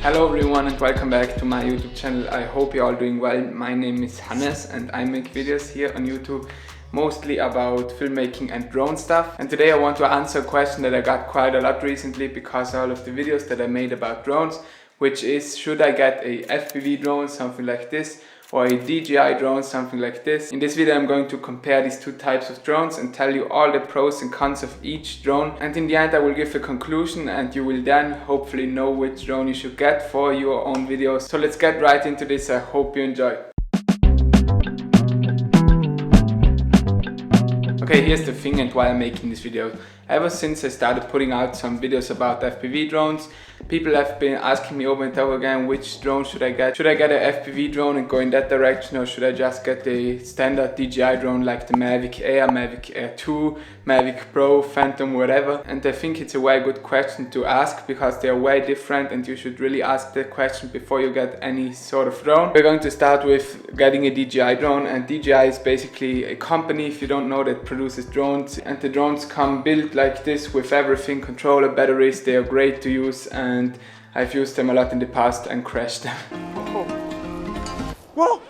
Hello everyone and welcome back to my YouTube channel. I hope you're all doing well. My name is Hannes and I make videos here on YouTube mostly about filmmaking and drone stuff. And today I want to answer a question that I got quite a lot recently because of all of the videos that I made about drones, which is, should I get a FPV drone, something like this, or a DJI drone, something like this. In this video I'm going to compare these two types of drones and tell you all the pros and cons of each drone, and in the end I will give a conclusion and you will then hopefully know which drone you should get for your own videos. So let's get right into this. I hope you enjoy. Okay, here's the thing and why I'm making this video. Ever since I started putting out some videos about FPV drones, people have been asking me over and over again, which drone should I get? Should I get an FPV drone and go in that direction, or should I just get a standard DJI drone like the Mavic Air, Mavic Air 2, Mavic Pro, Phantom, whatever? And I think it's a very good question to ask because they are way different and you should really ask that question before you get any sort of drone. We're going to start with getting a DJI drone, and DJI is basically a company, if you don't know, that produces drones, and the drones come built like this with everything, controller, batteries. They are great to use and I've used them a lot in the past and crashed them. Whoa.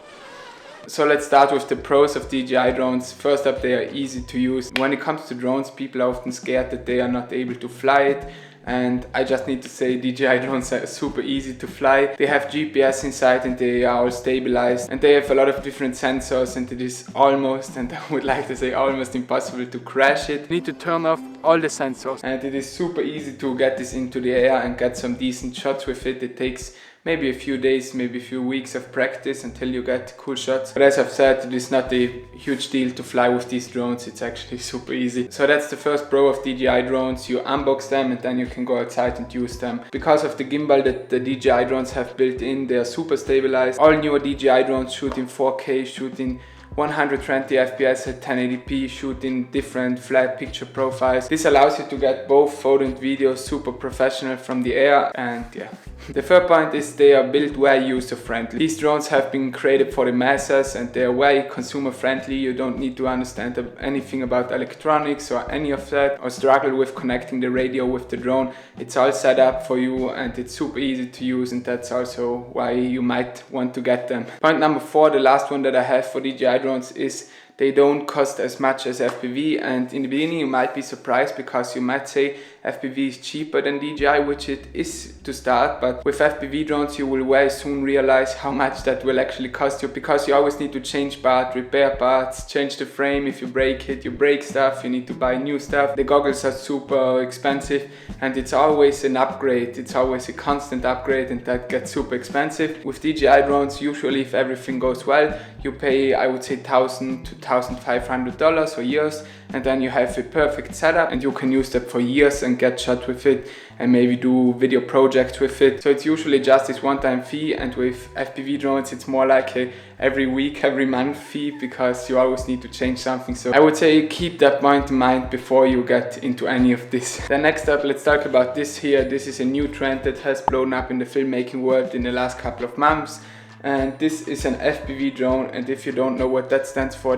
So let's start with the pros of DJI drones. First up, they are easy to use. When it comes to drones, people are often scared that they are not able to fly it. And I just need to say DJI drones are super easy to fly. They have GPS inside and they are all stabilized. And they have a lot of different sensors, and it is almost, and I would like to say almost impossible to crash it. You need to turn off all the sensors. And it is super easy to get this into the air and get some decent shots with it. It takes maybe a few days, maybe a few weeks of practice until you get cool shots. But as I've said, it is not a huge deal to fly with these drones. It's actually super easy. So that's the first pro of DJI drones. You unbox them and then you can go outside and use them. Because of the gimbal that the DJI drones have built in, they are super stabilized. All newer DJI drones shoot in 4K, shoot in 120 FPS at 1080p, shooting different flat picture profiles. This allows you to get both photo and video super professional from the air, and yeah. The third point is they are built very user friendly. These drones have been created for the masses and they are very consumer friendly. You don't need to understand anything about electronics or any of that, or struggle with connecting the radio with the drone. It's all set up for you and it's super easy to use, and that's also why you might want to get them. Point number 4, the last one that I have for DJI drones, is they don't cost as much as FPV, and in the beginning you might be surprised because you might say FPV is cheaper than DJI, which it is to start, but with FPV drones you will very soon realize how much that will actually cost you, because you always need to change parts, repair parts, change the frame. If you break it, you break stuff, you need to buy new stuff. The goggles are super expensive and it's always an upgrade, it's always a constant upgrade, and that gets super expensive. With DJI drones, usually if everything goes well, you pay, I would say, $1,000 to $1,500 for years, and then you have a perfect setup and you can use that for years and get shot with it and maybe do video projects with it. So it's usually just this one-time fee, and with FPV drones it's more like a every week, every month fee, because you always need to change something. So I would say keep that point in mind before you get into any of this. Then next up, let's talk about this here. This is a new trend that has blown up in the filmmaking world in the last couple of months. And this is an FPV drone, and if you don't know what that stands for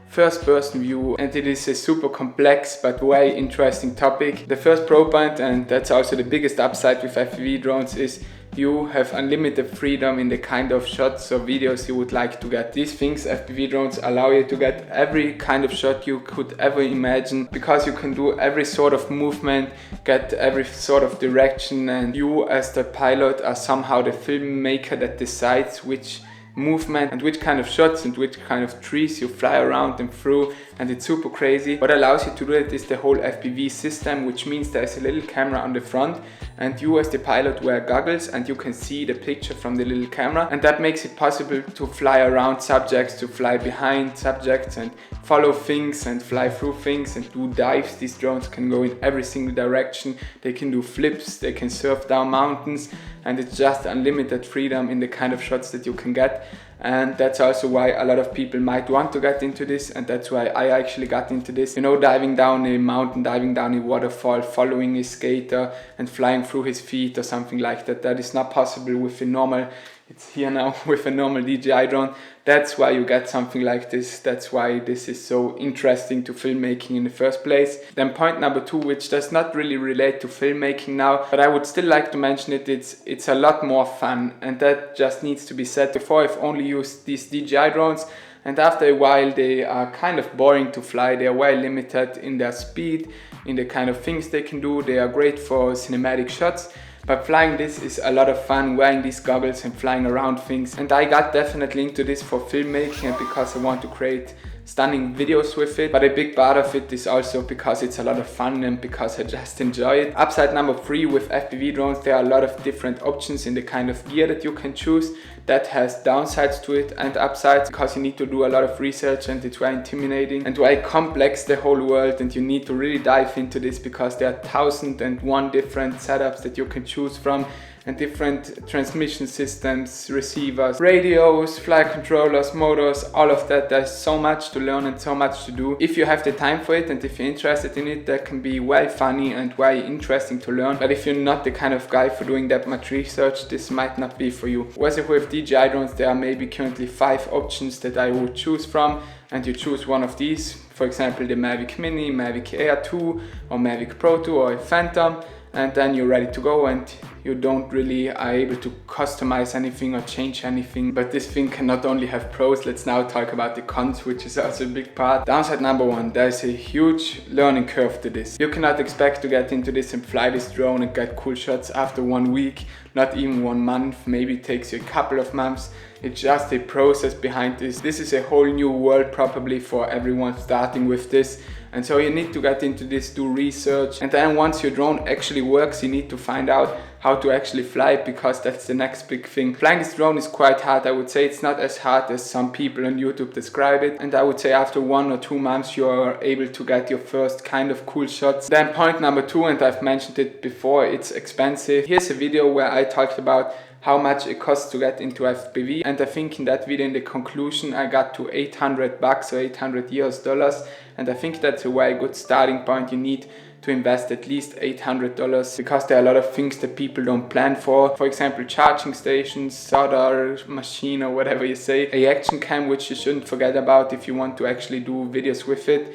first person view, and it is a super complex but very interesting topic. The first pro point, and that's also the biggest upside with FPV drones, is you have unlimited freedom in the kind of shots or videos you would like to get. These things, FPV drones, allow you to get every kind of shot you could ever imagine, because you can do every sort of movement, get every sort of direction, and you as the pilot are somehow the filmmaker that decides which movement and which kind of shots and which kind of trees you fly around and through, and it's super crazy. What allows you to do it is the whole FPV system, which means there's a little camera on the front and you as the pilot wear goggles and you can see the picture from the little camera, and that makes it possible to fly around subjects, to fly behind subjects and follow things and fly through things and do dives. These drones can go in every single direction, they can do flips, they can surf down mountains, and it's just unlimited freedom in the kind of shots that you can get. And that's also why a lot of people might want to get into this, and that's why I actually got into this. You know, diving down a mountain, diving down a waterfall, following a skater and flying through his feet or something like that. That is not possible with a normal, it's here now, with a normal DJI drone. That's why you get something like this. That's why this is so interesting to filmmaking in the first place. Then point number 2, which does not really relate to filmmaking now, but I would still like to mention it, it's a lot more fun, and that just needs to be said. Before I've only used these DJI drones, and after a while they are kind of boring to fly. They are very limited in their speed, in the kind of things they can do. They are great for cinematic shots. But flying this is a lot of fun, wearing these goggles and flying around things. And I got definitely into this for filmmaking and because I want to create stunning videos with it. But a big part of it is also because it's a lot of fun and because I just enjoy it. Upside number 3, with FPV drones, there are a lot of different options in the kind of gear that you can choose. That has downsides to it and upsides, because you need to do a lot of research and it's very intimidating and very complex, the whole world, and you need to really dive into this because there are 1001 different setups that you can choose from, and different transmission systems, receivers, radios, flight controllers, motors, all of that. There's so much to learn and so much to do. If you have the time for it and if you're interested in it, that can be very funny and very interesting to learn. But if you're not the kind of guy for doing that much research, this might not be for you. Whereas with DJI drones, there are maybe currently 5 options that I would choose from, and you choose one of these. For example, the Mavic Mini, Mavic Air 2 or Mavic Pro 2 or a Phantom, and then you're ready to go and you don't really are able to customize anything or change anything. But this thing can not only have pros. Let's now talk about the cons, which is also a big part. Downside number 1, there's a huge learning curve to this. You cannot expect to get into this and fly this drone and get cool shots after 1 week, not even 1 month. Maybe it takes you a couple of months. It's just a process behind this. This is a whole new world probably for everyone starting with this. And so you need to get into this, do research, and then once your drone actually works, you need to find out how to actually fly it, because that's the next big thing. Flying this drone is quite hard. I would say it's not as hard as some people on YouTube describe it, and I would say after 1 or 2 months you are able to get your first kind of cool shots. Then point number 2, and I've mentioned it before, it's expensive. Here's a video where I talked about how much it costs to get into FPV, and I think in that video, in the conclusion, I got to $800 or 800 US dollars, and I think that's a very good starting point. You need to invest at least $800 because there are a lot of things that people don't plan for. For example, charging stations, solder machine, or whatever you say, a action cam, which you shouldn't forget about if you want to actually do videos with it.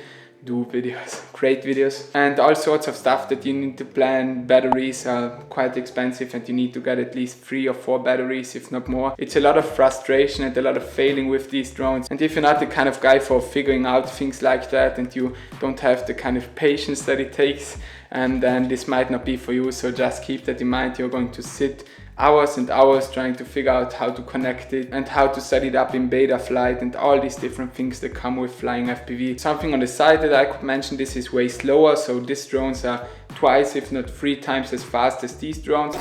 Create videos, and all sorts of stuff that you need to plan. Batteries are quite expensive and you need to get at least 3 or 4 batteries, if not more. It's a lot of frustration and a lot of failing with these drones, and if you're not the kind of guy for figuring out things like that and you don't have the kind of patience that it takes, and then this might not be for you. So just keep that in mind. You're going to sit hours and hours trying to figure out how to connect it and how to set it up in beta flight and all these different things that come with flying FPV. Something on the side that I could mention, this is way slower, so these drones are twice if not 3 times as fast as these drones.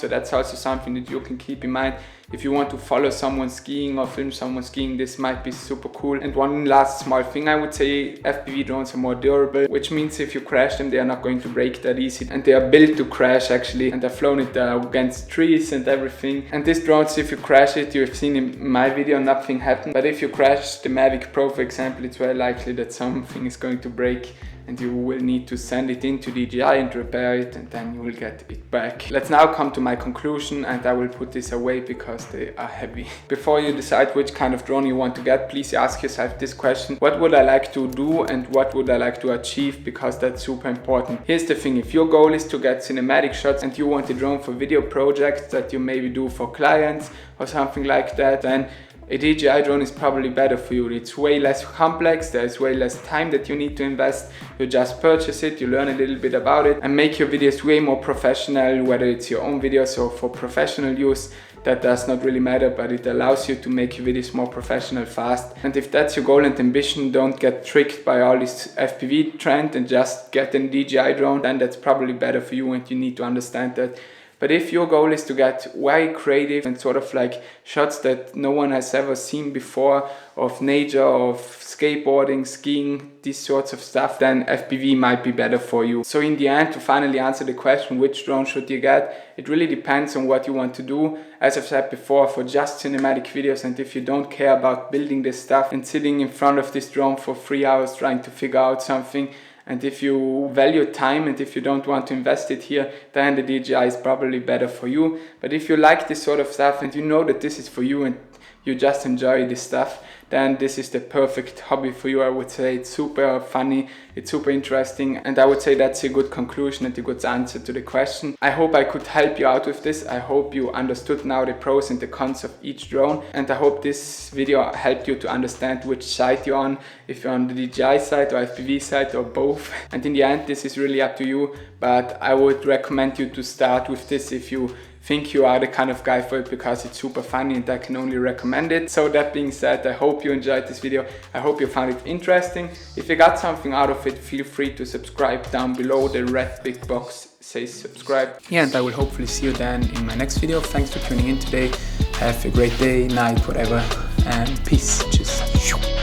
So that's also something that you can keep in mind. If you want to follow someone skiing or film someone skiing, this might be super cool. And one last small thing, I would say FPV drones are more durable, which means if you crash them, they are not going to break that easy. And they are built to crash actually, and I've flown it against trees and everything. And these drones, if you crash it, you have seen in my video, nothing happened. But if you crash the Mavic Pro, for example, it's very likely that something is going to break and you will need to send it into DJI and repair it, and then you will get it back. Let's now come to my conclusion, and I will put this away because they are heavy. Before you decide which kind of drone you want to get, please ask yourself this question: what would I like to do and what would I like to achieve? Because that's super important. Here's the thing: if your goal is to get cinematic shots and you want a drone for video projects that you maybe do for clients or something like that, then a DJI drone is probably better for you. It's way less complex, there's way less time that you need to invest. You just purchase it, you learn a little bit about it and make your videos way more professional, whether it's your own videos or for professional use. that does not really matter, but it allows you to make your videos more professional fast. And if that's your goal and ambition, don't get tricked by all this FPV trend and just get a DJI drone, then that's probably better for you and you need to understand that. But if your goal is to get very creative and sort of like shots that no one has ever seen before of nature, of skateboarding, skiing, these sorts of stuff, then FPV might be better for you. So in the end, to finally answer the question, which drone should you get? It really depends on what you want to do. As I've said before, for just cinematic videos, and if you don't care about building this stuff and sitting in front of this drone for 3 hours trying to figure out something, and if you value time and if you don't want to invest it here, then the DJI is probably better for you. But if you like this sort of stuff and you know that this is for you and you just enjoy this stuff, then this is the perfect hobby for you. I would say it's super funny, it's super interesting, and I would say that's a good conclusion and a good answer to the question. I hope I could help you out with this. I hope you understood now the pros and the cons of each drone, and I hope this video helped you to understand which side you're on, if you're on the DJI side or FPV side or both. And in the end, this is really up to you, but I would recommend you to start with this if you think you are the kind of guy for it, because it's super funny and I can only recommend it. So that being said, I hope you enjoyed this video. I hope you found it interesting. If you got something out of it, feel free to subscribe down below. The red big box says subscribe. Yeah, and I will hopefully see you then in my next video. Thanks for tuning in today. Have a great day, night, whatever, and peace. Cheers.